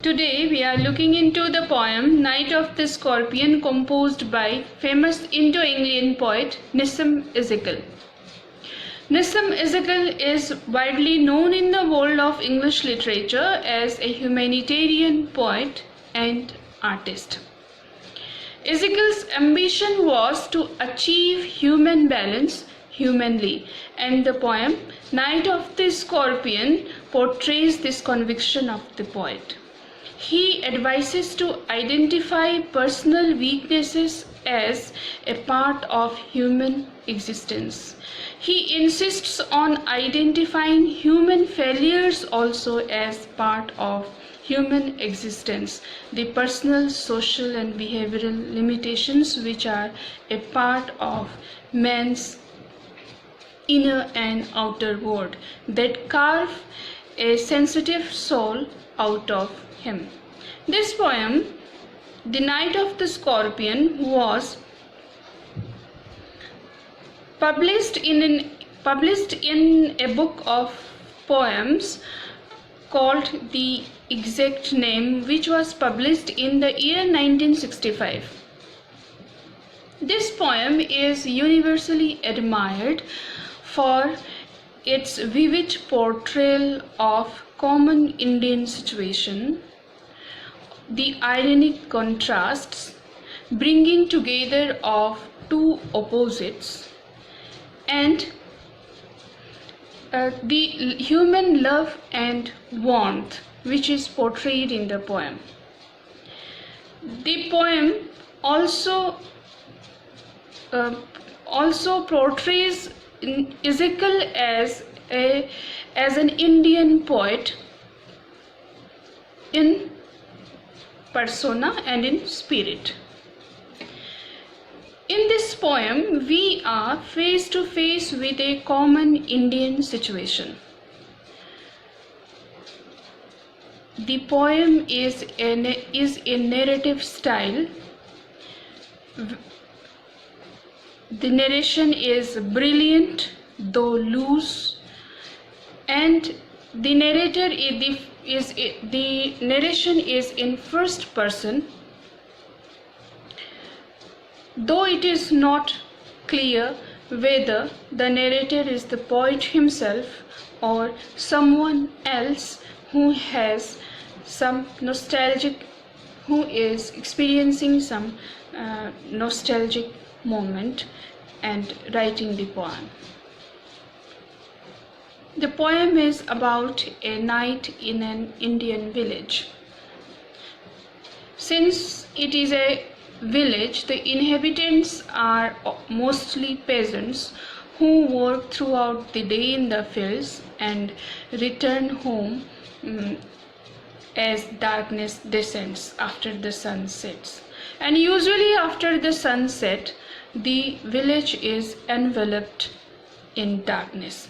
Today we are looking into the poem Night of the Scorpion, composed by famous Indo-Anglian poet Nissim Ezekiel. Nissim Ezekiel is widely known in the world of English literature as a humanitarian poet and artist. Ezekiel's ambition was to achieve human balance humanly, and the poem Night of the Scorpion portrays this conviction of the poet. He advises to identify personal weaknesses as a part of human existence. He insists on identifying human failures also as part of human existence, the personal, social, and behavioral limitations which are a part of man's inner and outer world that carve a sensitive soul out of him. This poem, The Night of the Scorpion, was published in a book of poems called The Exact Name, which was published in the year 1965. This poem is universally admired for its vivid portrayal of common Indian situation, the ironic contrasts, bringing together of two opposites, and the human love and warmth which is portrayed in the poem. The poem also portrays Ezekiel as an Indian poet in persona and in spirit. In this poem, we are face to face with a common Indian situation. The poem is a narrative style. The narration is brilliant though loose, and the narration is in first person, though it is not clear whether the narrator is the poet himself or someone else who is experiencing some nostalgic moment and writing the poem. The poem is about a night in an Indian village. Since it is a village, the inhabitants are mostly peasants who work throughout the day in the fields and return home as darkness descends after the sun sets. And usually after the sunset, the village is enveloped in darkness.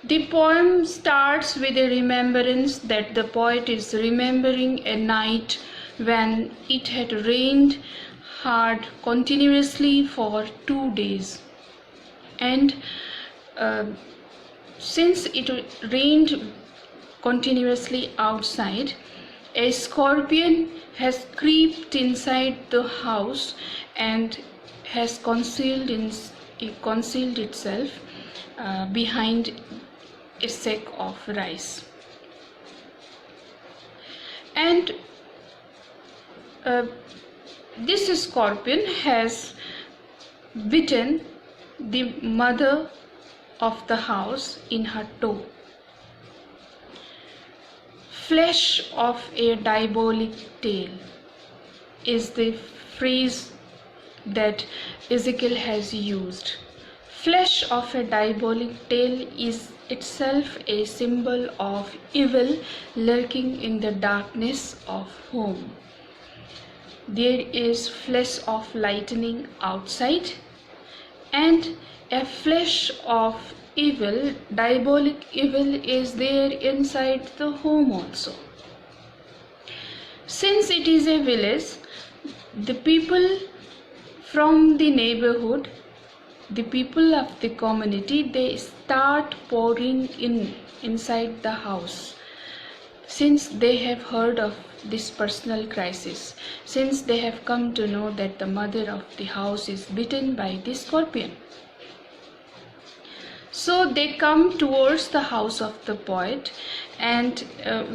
The poem starts with a remembrance that the poet is remembering a night when it had rained hard continuously for 2 days. And since it rained continuously outside, a scorpion has crept inside the house and has concealed itself behind a sack of rice. And this scorpion has bitten the mother of the house in her toe. Flesh of a diabolic tail is the phrase that Ezekiel has used. Flesh of a diabolic tail is itself a symbol of evil lurking in the darkness of home. There is flesh of lightning outside, and a flesh of evil, diabolic evil, is there inside the home also. Since it is a village, the people from the neighborhood, the people of the community, they start pouring inside the house. since they have heard of this personal crisis, since they have come to know that the mother of the house is bitten by the scorpion. So they come towards the house of the poet, and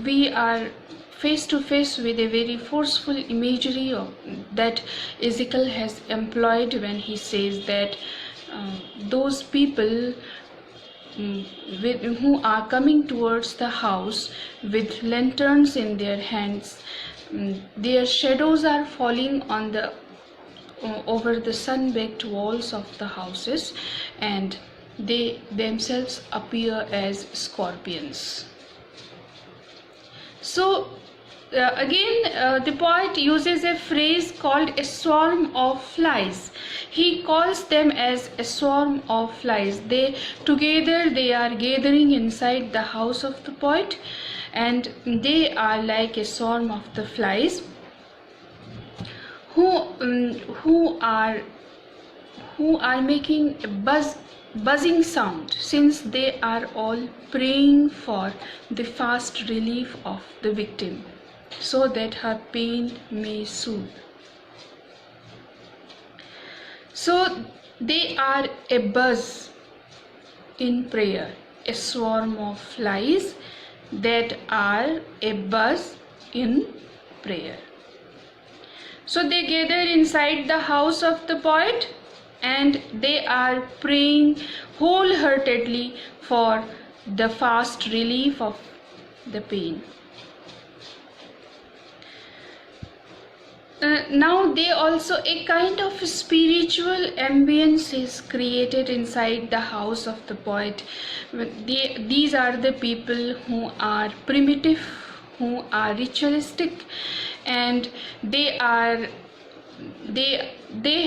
we are face to face with a very forceful imagery that Ezekiel has employed when he says that those people who are coming towards the house with lanterns in their hands, their shadows are falling on the over the sun-baked walls of the houses, and they themselves appear as scorpions. So again, the poet uses a phrase called a swarm of flies. He calls them as a swarm of flies. They are gathering inside the house of the poet, and they are like a swarm of the flies who are making a buzzing sound, since they are all praying for the fast relief of the victim, so that her pain may soothe. So they are a buzz in prayer, a swarm of flies that are a buzz in prayer. So they gather inside the house of the poet, and they are praying wholeheartedly for the fast relief of the pain. Now they also, a kind of spiritual ambience is created inside the house of the poet. These are the people who are primitive, who are ritualistic, and they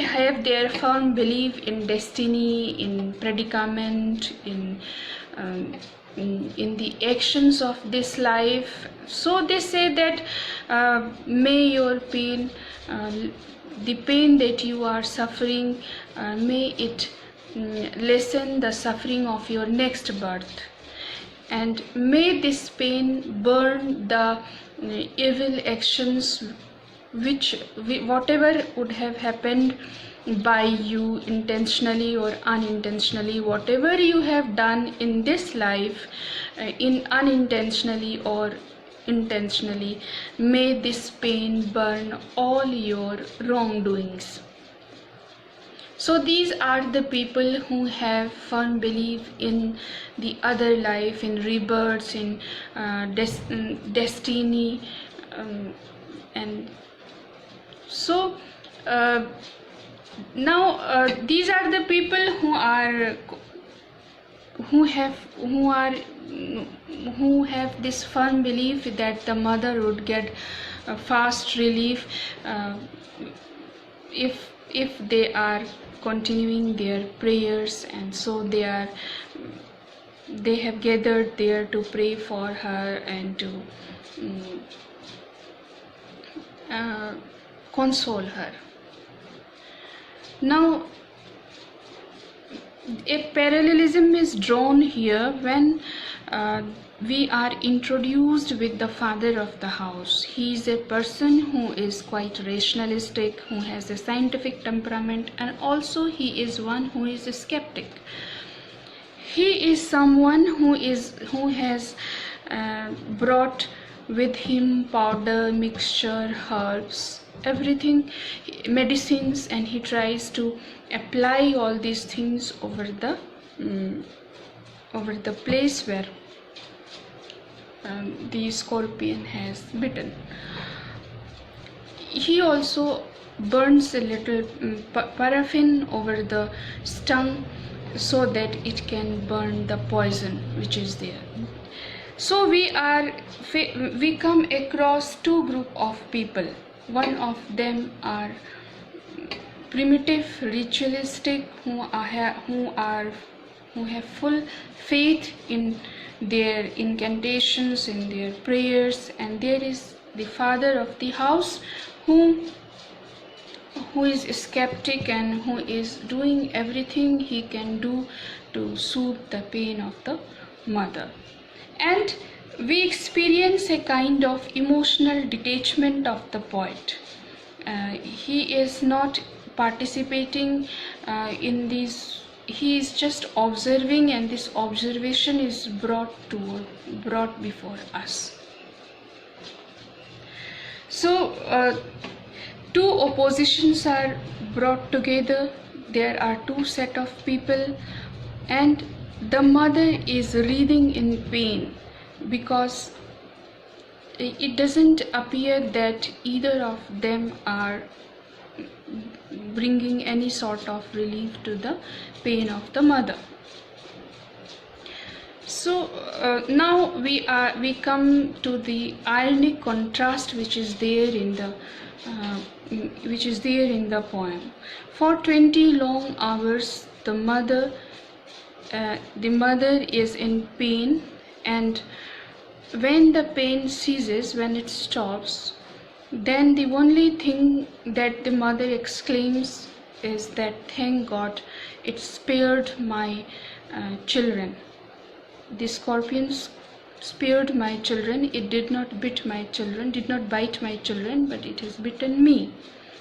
have their firm belief in destiny, in predicament, in the actions of this life. So they say that may your pain, the pain that you are suffering, may it lessen the suffering of your next birth, and may this pain burn the evil actions whatever would have happened by you, intentionally or unintentionally, whatever you have done in this life, unintentionally or intentionally, may this pain burn all your wrongdoings. So these are the people who have firm belief in the other life, in rebirths, in destiny, and so now these are the people who have this firm belief that the mother would get fast relief if they are continuing their prayers, and so they have gathered there to pray for her and to console her. Now a parallelism is drawn here when we are introduced with the father of the house. He is a person who is quite rationalistic, who has a scientific temperament, and also he is one who is a skeptic. He is someone who has brought with him powder, mixture, herbs, everything, medicines, and he tries to apply all these things over the place where the scorpion has bitten. He also burns a little paraffin over the stung so that it can burn the poison which is there. So we come across two groups of people. One of them are primitive, ritualistic, who have full faith in their incantations, in their prayers, and there is the father of the house who is a skeptic and who is doing everything he can do to soothe the pain of the mother. And we experience a kind of emotional detachment of the poet. He is not participating in these, he is just observing, and this observation is brought before us. So two oppositions are brought together. There are two set of people, and the mother is writhing in pain because it doesn't appear that either of them are bringing any sort of relief to the pain of the mother. So now we come to the ironic contrast which is there in the poem. For 20 long hours the mother is in pain, and when the pain ceases, when it stops, then the only thing that the mother exclaims is that, thank God, it spared my children. The scorpions spared my children. It did not bite my children, but it has bitten me.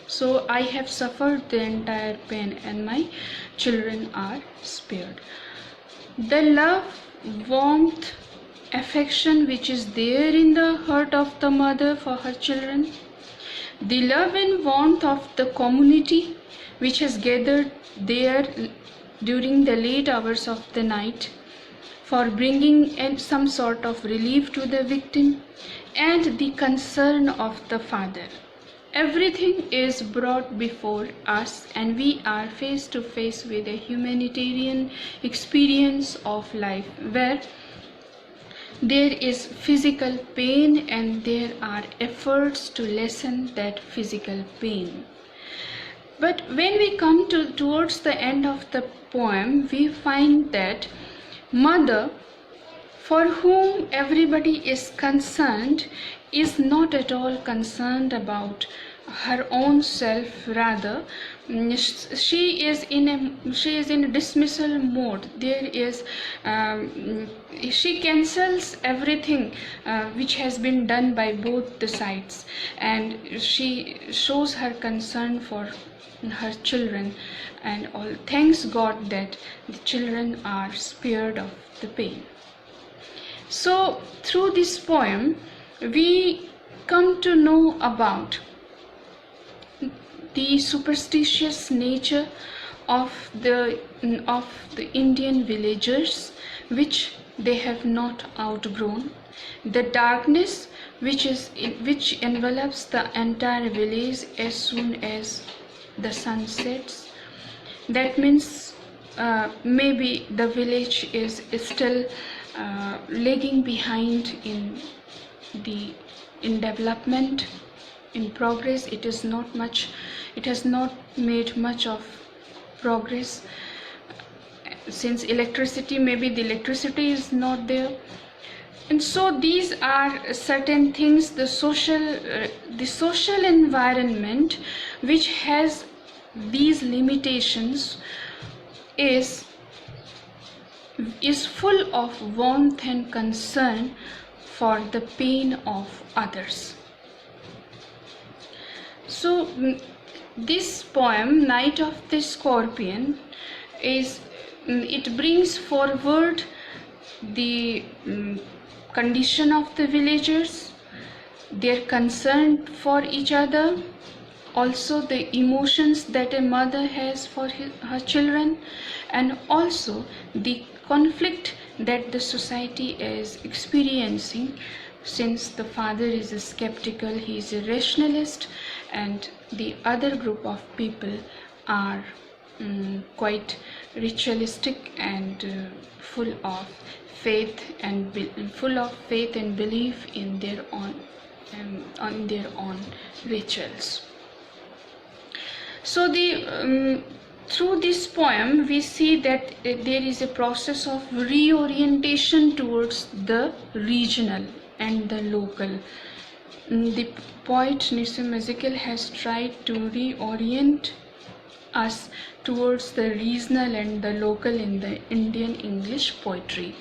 So I have suffered the entire pain, and my children are spared. The love, warmth, affection which is there in the heart of the mother for her children, the love and warmth of the community which has gathered there during the late hours of the night for bringing some sort of relief to the victim, and the concern of the father. Everything is brought before us, and we are face to face with a humanitarian experience of life where there is physical pain and there are efforts to lessen that physical pain. But when we come towards the end of the poem, we find that mother, for whom everybody is concerned, is not at all concerned about her own self. Rather, she is in a dismissal mode. She cancels everything which has been done by both the sides, and she shows her concern for her children, and all thanks God that the children are spared of the pain. So through this poem we come to know about the superstitious nature of the Indian villagers, which they have not outgrown, the darkness which envelops the entire village as soon as the sun sets. That means maybe the village is still lagging behind in development, in progress. It has not made much of progress, since maybe the electricity is not there. And so these are certain things, the social environment which has these limitations is full of warmth and concern for the pain of others. So this poem, Night of the Scorpion, it brings forward the condition of the villagers, their concern for each other, also the emotions that a mother has for her children, and also the conflict that the society is experiencing, since the father is skeptical, he is a rationalist, and the other group of people are quite ritualistic and full of faith and belief in their own rituals. So through this poem we see that there is a process of reorientation towards the regional and the local. The poet Nissim Ezekiel has tried to reorient us towards the regional and the local in the Indian English poetry.